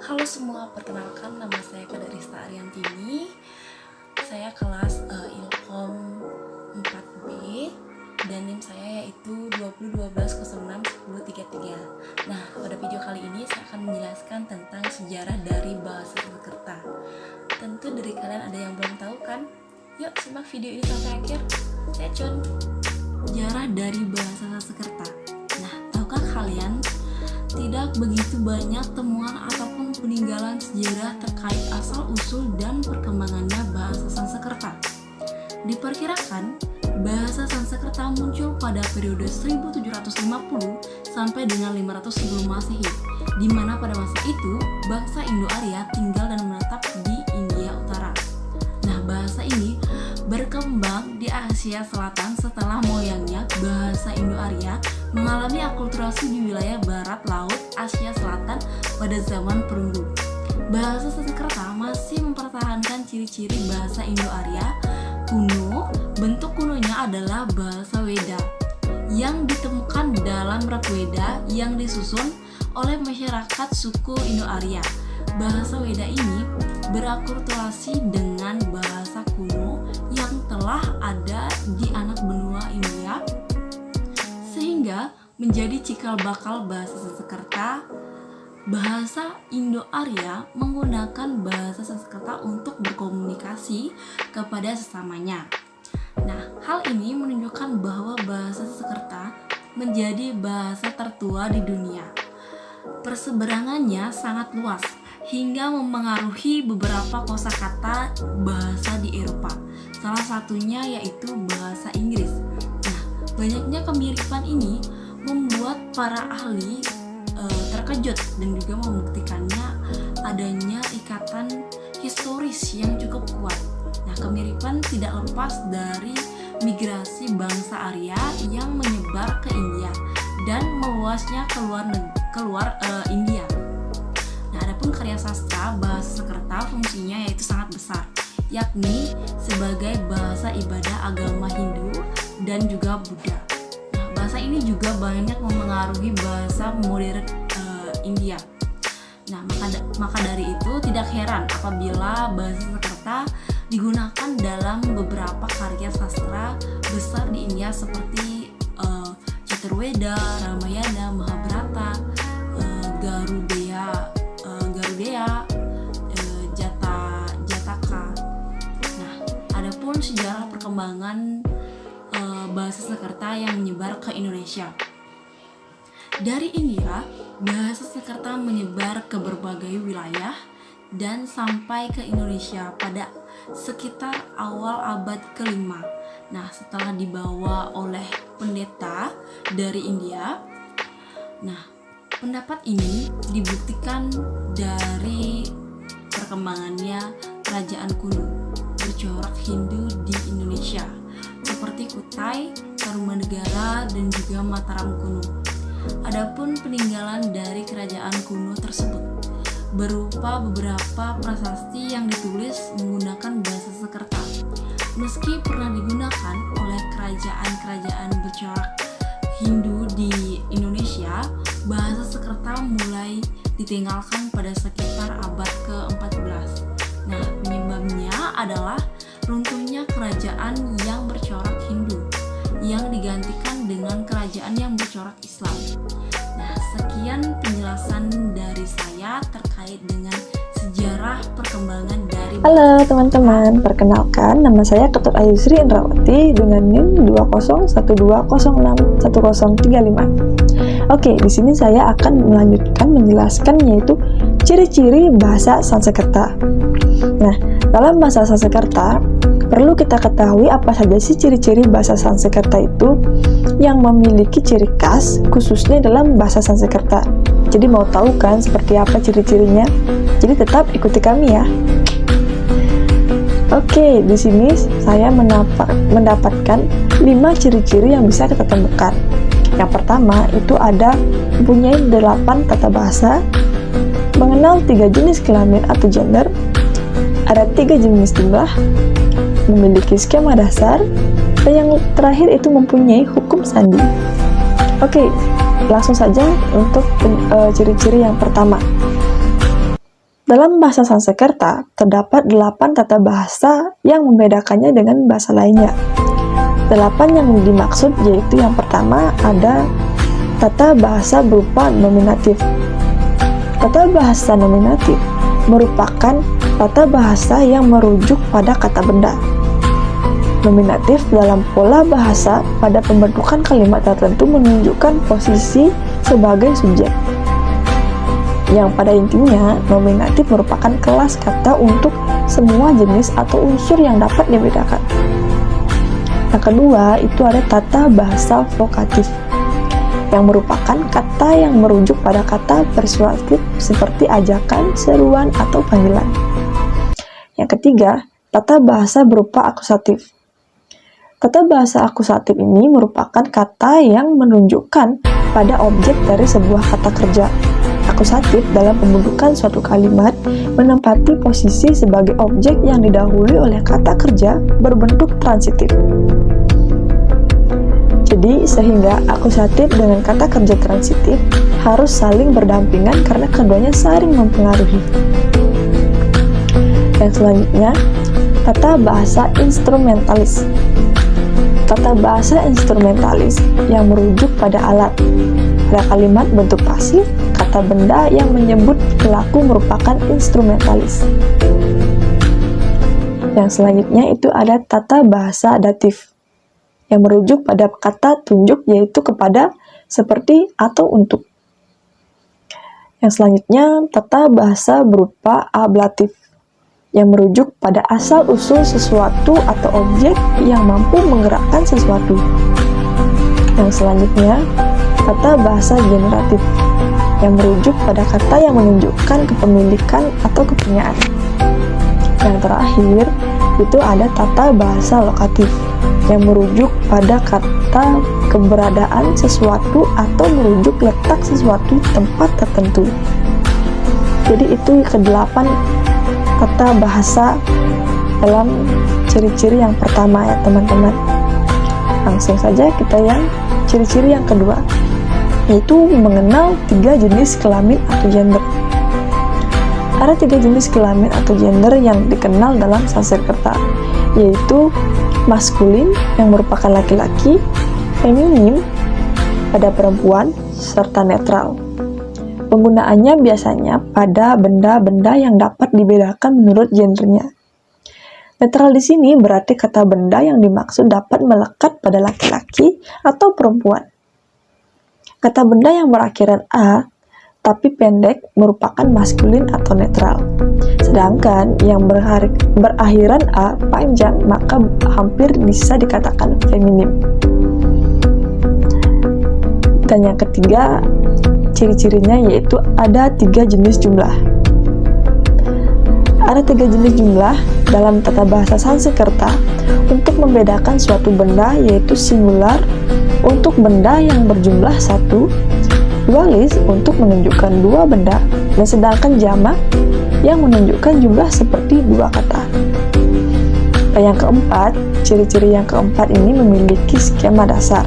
Halo semua, perkenalkan nama saya Kadarista Ariantini. Saya kelas Ilkom 4B dan NIM saya yaitu 2012061033. Nah, pada video kali ini saya akan menjelaskan tentang sejarah dari bahasa Sanskerta. Tentu dari kalian ada yang belum tahu kan? Yuk simak video ini sampai akhir. Stay tune. Sejarah dari bahasa Sanskerta. Nah, tahukah kalian tidak begitu banyak temuan ataupun peninggalan sejarah terkait asal-usul dan perkembangannya bahasa Sanskerta. Diperkirakan bahasa Sanskerta muncul pada periode 1750 sampai dengan 500 sebelum Masehi, di mana pada masa itu bangsa Indo-Arya tinggal dan menetap di India Utara. Nah, bahasa ini berkembang di Asia Selatan setelah moyangnya bahasa Indo-Arya mengalami akulturasi di wilayah barat laut Asia Selatan pada zaman perunggu. Bahasa Sanskerta masih mempertahankan ciri-ciri bahasa Indo-Arya kuno. Bentuk kunonya adalah bahasa Weda yang ditemukan dalam Rigveda yang disusun oleh masyarakat suku Indo-Arya. Bahasa Weda ini berakulturasi dengan bahasa kuno yang telah ada di anak benua India, sehingga menjadi cikal bakal bahasa Sanskerta. Bahasa Indo-Arya menggunakan bahasa Sanskerta untuk berkomunikasi kepada sesamanya. Nah, hal ini menunjukkan bahwa bahasa Sanskerta menjadi bahasa tertua di dunia. Perseberangannya sangat luas hingga mempengaruhi beberapa kosakata bahasa di Eropa. Salah satunya yaitu bahasa Inggris. Nah, banyaknya kemiripan ini membuat para ahli terkejut dan juga membuktikannya adanya ikatan historis yang cukup kuat. Nah, kemiripan tidak lepas dari migrasi bangsa Arya yang menyebar ke India dan meluasnya keluar India. Nah, adapun karya sastra bahasa Sanskerta fungsinya yaitu sangat besar, yakni sebagai bahasa ibadah agama Hindu dan juga Buddha. Nah, bahasa ini juga banyak memengaruhi bahasa modern India. Nah, maka dari itu tidak heran apabila bahasa Sanskerta digunakan dalam beberapa karya sastra besar di India seperti Caturveda, Ramayana, Mahabharata, Garudeya, Jataka. Nah, adapun sejarah perkembangan bahasa Sanskerta yang menyebar ke Indonesia. Dari India, bahasa Sanskerta menyebar ke berbagai wilayah dan sampai ke Indonesia pada sekitar awal abad ke-5. Nah, setelah dibawa oleh pendeta dari India. Nah, pendapat ini dibuktikan dari perkembangannya kerajaan kuno bercorak Hindu di Indonesia seperti Kutai, Tarumanegara, dan juga Mataram kuno. Adapun peninggalan dari kerajaan kuno tersebut berupa beberapa prasasti yang ditulis menggunakan bahasa Sanskerta. Meski pernah digunakan oleh kerajaan-kerajaan bercorak Hindu di Indonesia, bahasa Sanskerta mulai ditinggalkan pada sekitar abad ke-14. Nah, penyebabnya adalah runtuhnya kerajaan yang bercorak Hindu yang digantikan dengan kerajaan yang bercorak Islam. Nah, sekian penjelasan dari saya terkait dengan sejarah perkembangan dari Halo teman-teman, perkenalkan nama saya Ketut Ayusri Indrawati dengan NIM 2012061035. Oke, di sini saya akan melanjutkan menjelaskan yaitu ciri-ciri bahasa Sanskerta. Nah, dalam bahasa Sanskerta perlu kita ketahui apa saja sih ciri-ciri bahasa Sanskerta itu yang memiliki ciri khas khususnya dalam bahasa Sanskerta. Jadi mau tahu kan seperti apa ciri-cirinya? Jadi tetap ikuti kami ya. Oke, di sini saya mendapatkan 5 ciri-ciri yang bisa kita temukan. Yang pertama itu ada mempunyai 8 tata bahasa, mengenal 3 jenis kelamin atau gender, ada 3 jenis jumlah, memiliki skema dasar, dan yang terakhir itu mempunyai hukum sandi. Oke, langsung saja untuk ciri-ciri yang pertama. Dalam bahasa Sanskerta, terdapat 8 tata bahasa yang membedakannya dengan bahasa lainnya. 8 yang dimaksud yaitu yang pertama ada tata bahasa berupa nominatif. Tata bahasa nominatif merupakan tata bahasa yang merujuk pada kata benda. Nominatif dalam pola bahasa pada pembentukan kalimat tertentu menunjukkan posisi sebagai subjek. Yang pada intinya, nominatif merupakan kelas kata untuk semua jenis atau unsur yang dapat dibedakan. Yang kedua, itu ada tata bahasa vokatif, yang merupakan kata yang merujuk pada kata persuasif seperti ajakan, seruan, atau panggilan. Yang ketiga, tata bahasa berupa akusatif. Tata bahasa akusatif ini merupakan kata yang menunjukkan pada objek dari sebuah kata kerja. Akusatif dalam pembentukan suatu kalimat menempati posisi sebagai objek yang didahului oleh kata kerja berbentuk transitif. Jadi, sehingga akusatif dengan kata kerja transitif harus saling berdampingan karena keduanya saling mempengaruhi. Yang selanjutnya, tata bahasa instrumentalis. Tata bahasa instrumentalis yang merujuk pada alat. Pada kalimat bentuk pasif, kata benda yang menyebut pelaku merupakan instrumentalis. Yang selanjutnya itu ada tata bahasa datif, yang merujuk pada kata tunjuk yaitu kepada, seperti, atau untuk. Yang selanjutnya tata bahasa berupa ablatif, yang merujuk pada asal-usul sesuatu atau objek yang mampu menggerakkan sesuatu. Yang selanjutnya tata bahasa generatif, yang merujuk pada kata yang menunjukkan kepemilikan atau kepunyaan. Yang terakhir itu ada tata bahasa lokatif, yang merujuk pada kata keberadaan sesuatu atau merujuk letak sesuatu di tempat tertentu. Jadi itu ke-8 tata bahasa dalam ciri-ciri yang pertama ya teman-teman. Langsung saja kita yang ciri-ciri yang kedua, yaitu mengenal 3 jenis kelamin atau gender. Ada 3 jenis kelamin atau gender yang dikenal dalam Sanskerta, yaitu maskulin yang merupakan laki-laki, feminim pada perempuan, serta netral. Penggunaannya biasanya pada benda-benda yang dapat dibedakan menurut gendernya. Netral di sini berarti kata benda yang dimaksud dapat melekat pada laki-laki atau perempuan. Kata benda yang berakhiran A tapi pendek merupakan maskulin atau netral. Sedangkan yang berakhiran A panjang maka hampir bisa dikatakan feminim. Dan yang ketiga, ciri-cirinya yaitu ada 3 jenis jumlah. Ada 3 jenis jumlah dalam tata bahasa Sanskerta untuk membedakan suatu benda, yaitu singular untuk benda yang berjumlah 1, dualis untuk menunjukkan 2 benda, dan sedangkan jamak yang menunjukkan jumlah seperti 2 kata. Dan yang keempat, ciri-ciri yang keempat ini memiliki skema dasar,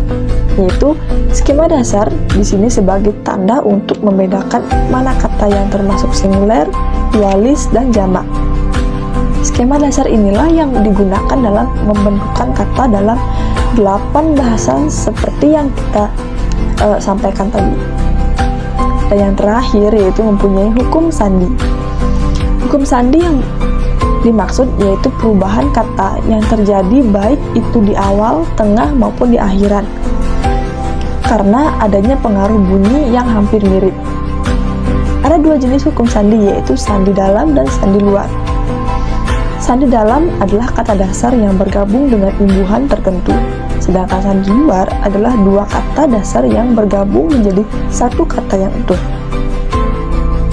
yaitu skema dasar di sini sebagai tanda untuk membedakan mana kata yang termasuk singular, dualis, dan jamak. Skema dasar inilah yang digunakan dalam membentukkan kata dalam 8 bahasan seperti yang kita sampaikan tadi. Dan yang terakhir yaitu mempunyai hukum sandi. Hukum sandi yang dimaksud yaitu perubahan kata yang terjadi baik itu di awal, tengah, maupun di akhiran, karena adanya pengaruh bunyi yang hampir mirip. Ada 2 jenis hukum sandi, yaitu sandi dalam dan sandi luar. Sandi dalam adalah kata dasar yang bergabung dengan imbuhan tertentu, sedangkan sandi luar adalah 2 kata dasar yang bergabung menjadi 1 kata yang utuh.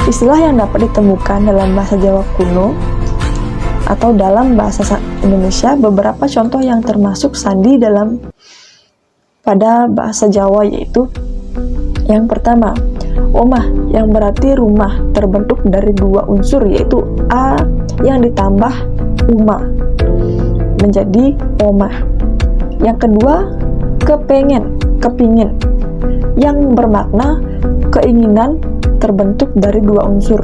Istilah yang dapat ditemukan dalam bahasa Jawa kuno atau dalam bahasa Indonesia, beberapa contoh yang termasuk sandi dalam pada bahasa Jawa yaitu yang pertama, omah yang berarti rumah terbentuk dari 2 unsur yaitu a yang ditambah uma menjadi omah. Yang kedua, kepingin yang bermakna keinginan terbentuk dari dua unsur,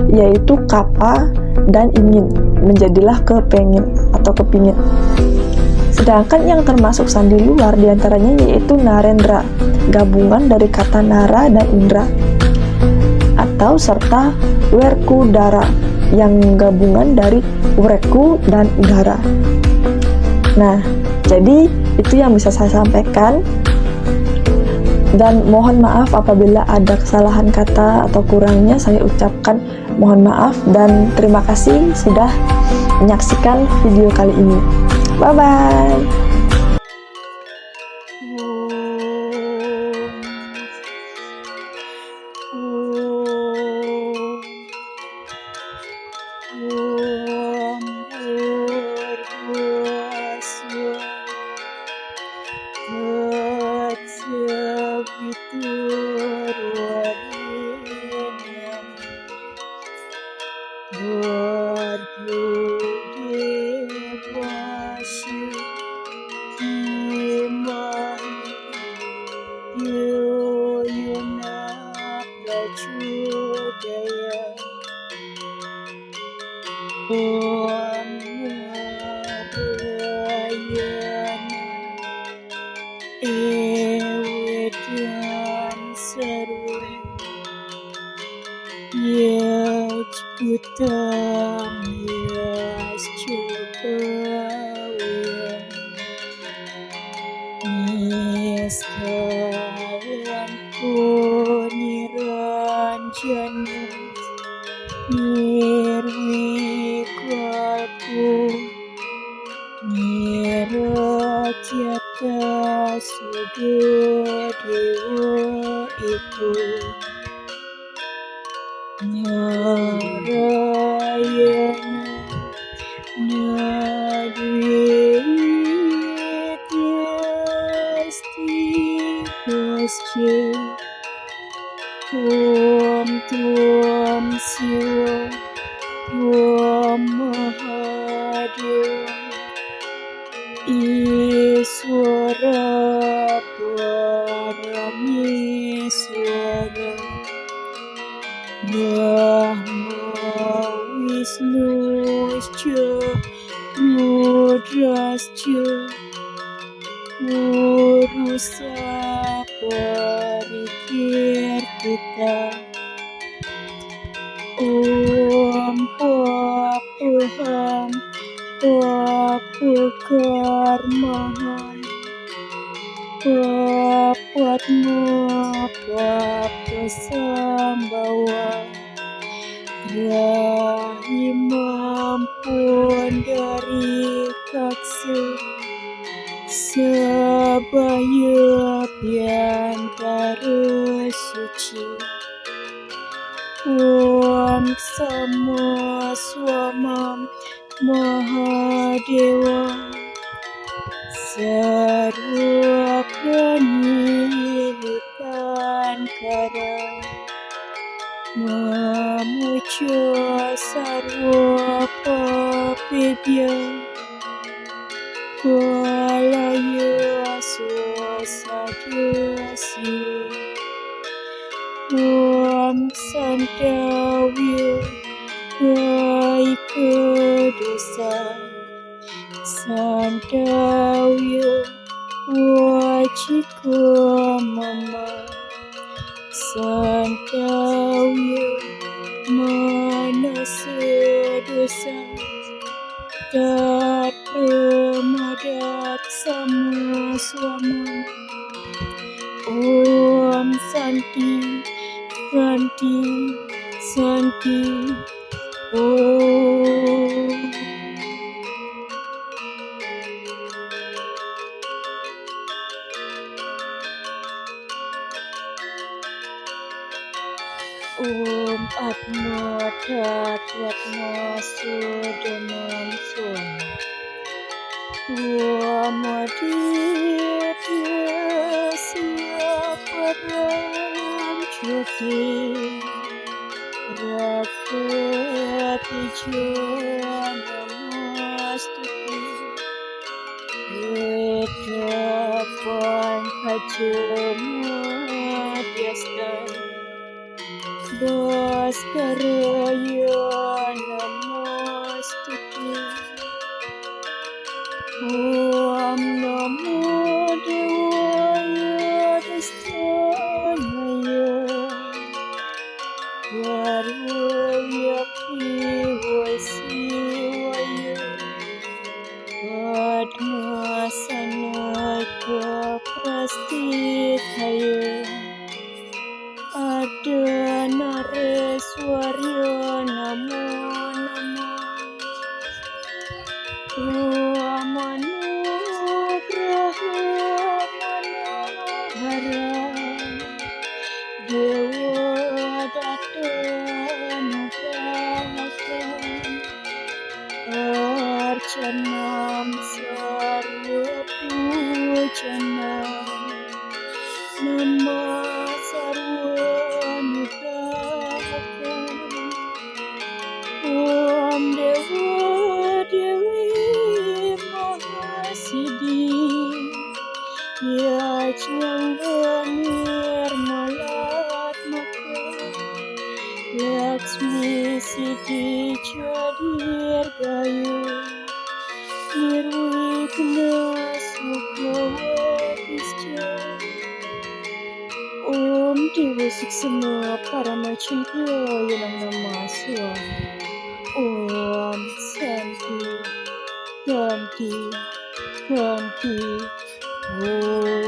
yaitu kapa dan ingin, menjadilah kepengen atau kepingin. Sedangkan yang termasuk sandi luar diantaranya yaitu narendra, gabungan dari kata nara dan indra, atau serta werkudara, yang gabungan dari weku dan udara. Nah, jadi itu yang bisa saya sampaikan, dan mohon maaf apabila ada kesalahan kata atau kurangnya, saya ucapkan mohon maaf, dan terima kasih sudah menyaksikan video kali ini. Bye bye. Bhaskaraya Namastuti. Om Namo Devaya Dastanaya Varvakti Vasivaya Padmasanaka Prastithaya Ada Nareswarya Namo Namah Manugraha Manohara Dewa Datana Brahmaka Arcanam Sarva Pujanam Nama Sarva Nugrahakam Om Dewa Dewi Mahasiddhi Yajna Nirmalatmaka Lakshmi Siddhi Jadirgayu Nirvighna Sukhawatischa Om Dewa Suksma Paramachintyaya Namah Swami Om Shanti Shanti Shanti Om